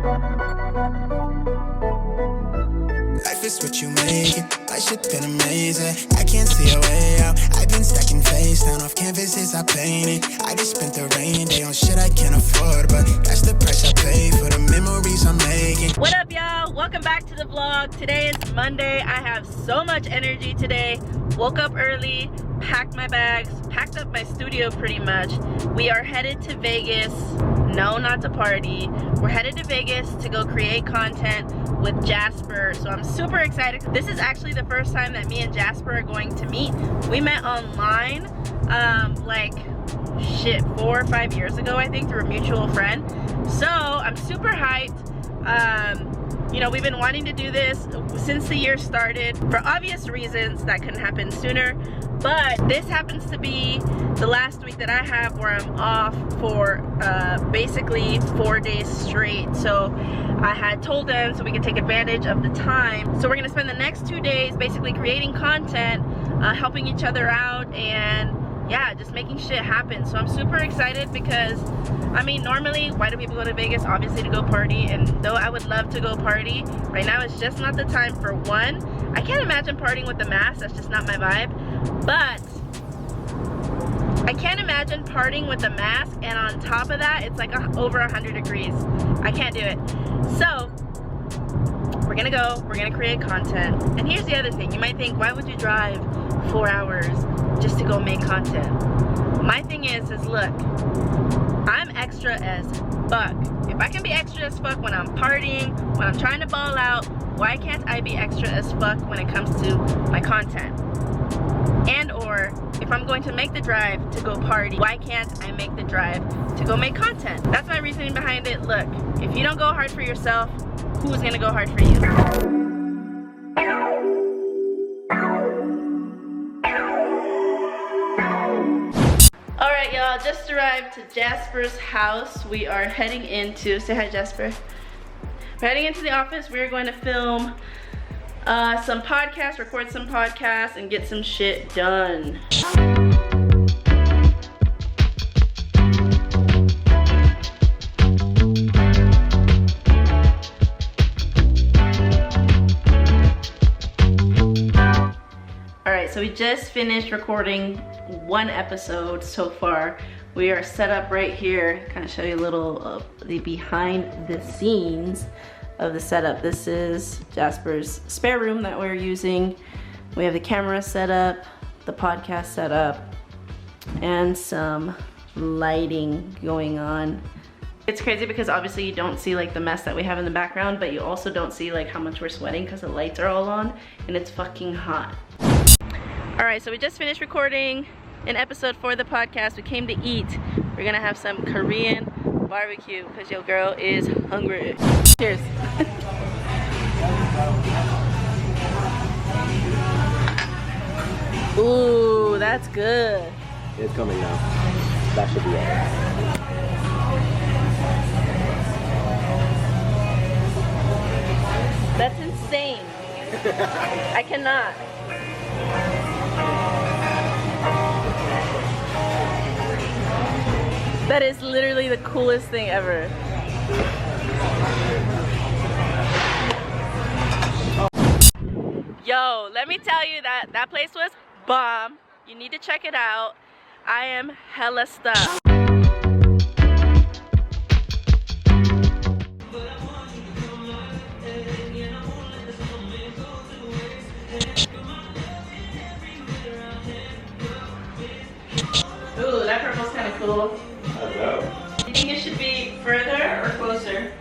Life is what you make it. My shit been amazing. I can't see a way out. I've been stacking face down off canvases I painted. I just spent the rain day on shit I can't afford, but that's the price I pay for the memories I'm making. What up, y'all? Welcome back to the vlog. Today is Monday. I have so much energy today. Woke up early, packed my bags, packed up my studio pretty much. We are headed to Vegas. No, not to party. We're headed to Vegas to go create content with Jasper. So I'm super excited. This is actually the first time that me and Jasper are going to meet. We met online like 4 or 5 years ago, I think, through a mutual friend. So I'm super hyped. You know, we've been wanting to do this since the year started. For obvious reasons, that couldn't happen sooner. But this happens to be the last week that I have where I'm off for basically 4 days straight. So I had told them so we could take advantage of the time. So we're gonna spend the next 2 days basically creating content, helping each other out, and yeah, just making shit happen. So I'm super excited because, I mean, normally, why do people go to Vegas? Obviously to go party, and though I would love to go party, right now it's just not the time. For one, I can't imagine partying with the mask, that's just not my vibe. But I can't imagine partying with the mask, and on top of that, it's like over 100 degrees. I can't do it. So, we're gonna go, we're gonna create content. And here's the other thing, you might think, why would you drive 4 hours just to go make content? My thing is look, I'm extra as fuck. If I can be extra as fuck when I'm partying, when I'm trying to ball out, why can't I be extra as fuck when it comes to my content? And or, if I'm going to make the drive to go party, why can't I make the drive to go make content? That's my reasoning behind it. Look, if you don't go hard for yourself, who's gonna go hard for you? Alright, y'all, just arrived to Jasper's house. We are heading into, say hi, Jasper. We're heading into the office. We're going to film some podcasts, record some podcasts, and get some shit done. Alright, so we just finished recording 1 episode so far. We are set up right here. Kind of show you a little of the behind the scenes of the setup. This is Jasper's spare room that we're using. We have the camera set up, the podcast set up, and some lighting going on. It's crazy because obviously you don't see like the mess that we have in the background, but you also don't see like how much we're sweating because the lights are all on and it's fucking hot. Alright, so we just finished recording an episode for the podcast. We came to eat. We're gonna have some Korean barbecue because your girl is hungry. Cheers. Ooh, that's good. It's coming now. That should be alright. That's insane. I cannot. That is literally the coolest thing ever. Yo, let me tell you that that place was bomb. You need to check it out. I am hella stuck. Ooh, that purple's kind of cool. Hello. Do you think it should be further or closer?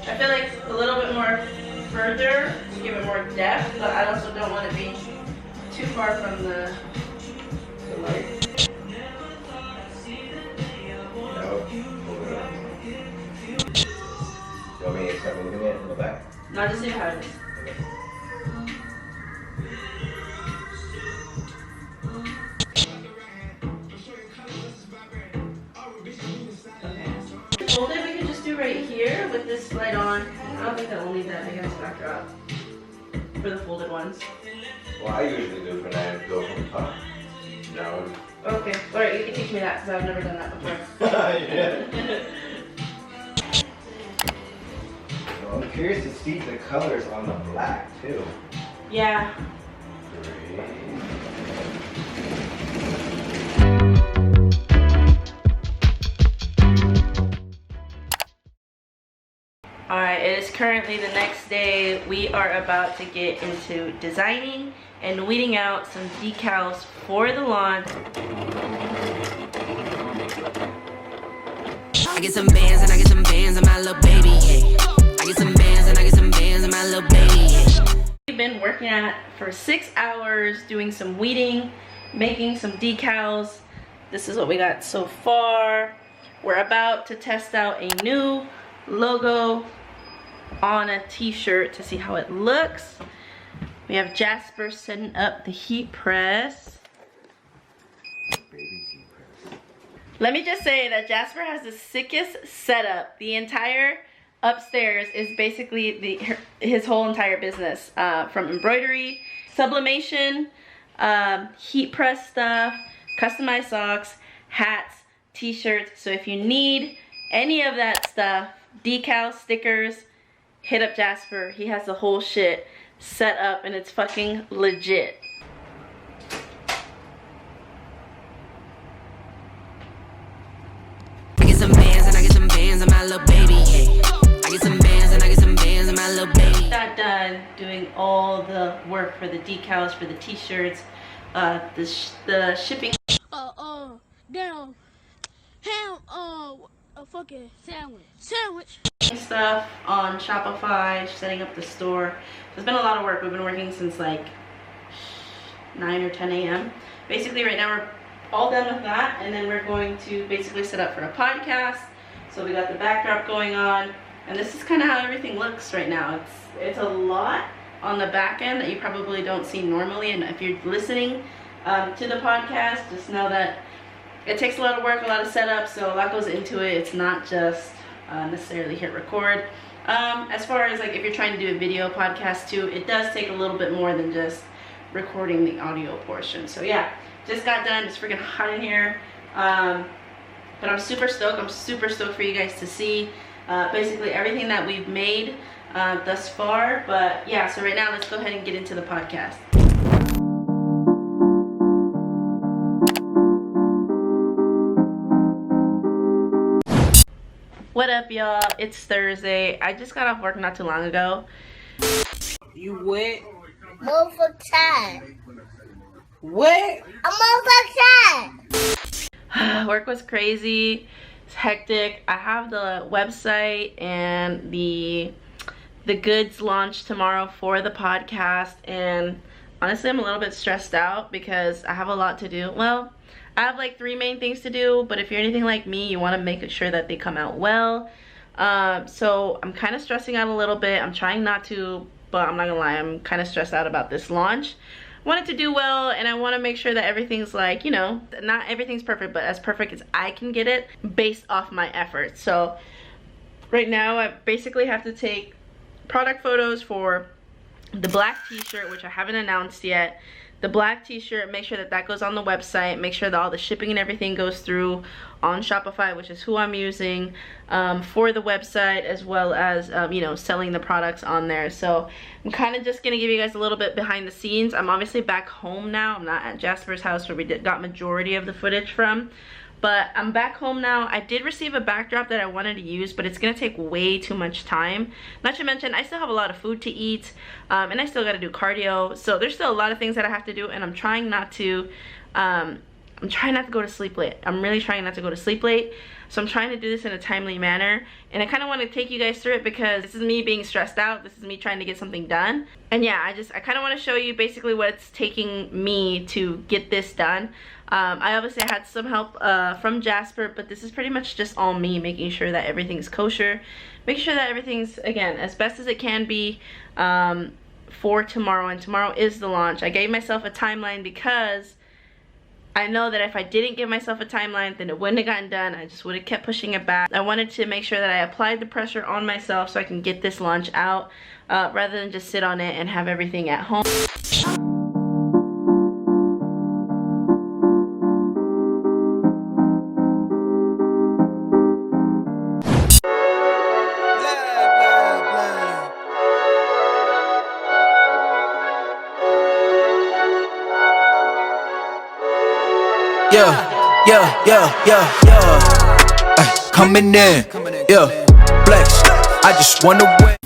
I feel like a little bit more further to give it more depth, but I also don't want to be too far from the light. No. You want me to start moving it in the back? No, just leave it how it is. Fold it, we can just do right here with this light on. I don't think that will need that big of a backdrop for the folded ones. Well, I usually do it when I go from the top down. Okay, alright, you can teach me that because I've never done that before. Yeah. curious to see the colors on the black too. Yeah. Great. Alright, it is currently the next day. We are about to get into designing and weeding out some decals for the launch. I get some bands and I get some bands on my little baby, yeah. I get some bands and I get some bands on my little baby, yeah. We've been working at for 6 hours doing some weeding, making some decals. This is what we got so far. We're about to test out a new logo on a t-shirt to see how it looks. We have Jasper setting up the heat press. Let me just say that Jasper has the sickest setup. The entire upstairs is basically his whole entire business, from embroidery, sublimation, heat press stuff, customized socks, hats, t-shirts. So if you need any of that stuff, decals, stickers, hit up Jasper. He has the whole shit set up and it's fucking legit. I get some bands and I get some bands on my little baby, yeah. I get some bands and I get some bands on my little baby. Got done doing all the work for the decals, for the t-shirts, the shipping. Damn, ham, a fucking sandwich. Stuff on Shopify, setting up the store. So it's been a lot of work. We've been working since like 9 or 10 a.m. Basically right now we're all done with that, and then we're going to basically set up for a podcast. So we got the backdrop going on, and this is kind of how everything looks right now. It's a lot on the back end that you probably don't see normally, and if you're listening to the podcast, just know that it takes a lot of work, a lot of setup, so a lot goes into it. It's not just necessarily hit record. As far as like if you're trying to do a video podcast too, it does take a little bit more than just recording the audio portion. So yeah, just got done. It's freaking hot in here, but I'm super stoked. I'm super stoked for you guys to see basically everything that we've made thus far. But yeah, so right now let's go ahead and get into the podcast. What up, y'all? It's Thursday. I just got off work not too long ago. You wet? Motherfucker time. What? A motherfucker time. Work was crazy. It's hectic. I have the website and the goods launch tomorrow for the podcast, and honestly I'm a little bit stressed out because I have a lot to do. Well, I have like 3 main things to do, but if you're anything like me, you want to make sure that they come out well. So I'm kind of stressing out a little bit. I'm trying not to, but I'm not gonna lie, I'm kind of stressed out about this launch. I want it to do well, and I want to make sure that everything's like, you know, not everything's perfect, but as perfect as I can get it based off my efforts. So right now I basically have to take product photos for the black t-shirt, which I haven't announced yet. The black t-shirt, make sure that that goes on the website, make sure that all the shipping and everything goes through on Shopify, which is who I'm using for the website, as well as you know, selling the products on there. So I'm kind of just gonna give you guys a little bit behind the scenes. I'm obviously back home now. I'm not at Jasper's house where we got majority of the footage from, but I'm back home now. I did receive a backdrop that I wanted to use, but it's gonna take way too much time. Not to mention, I still have a lot of food to eat, and I still gotta do cardio. So there's still a lot of things that I have to do, and I'm trying not to, go to sleep late. I'm really trying not to go to sleep late. So I'm trying to do this in a timely manner, and I kind of want to take you guys through it because this is me being stressed out. This is me trying to get something done. And yeah, I kind of want to show you basically what it's taking me to get this done. I obviously had some help from Jasper, but this is pretty much just all me making sure that everything's kosher, making sure that everything's, again, as best as it can be for tomorrow. And tomorrow is the launch. I gave myself a timeline because I know that if I didn't give myself a timeline, then it wouldn't have gotten done. I just would have kept pushing it back. I wanted to make sure that I applied the pressure on myself so I can get this launch out rather than just sit on it and have everything at home. Ay, coming in, yeah, flex. I just wanna win.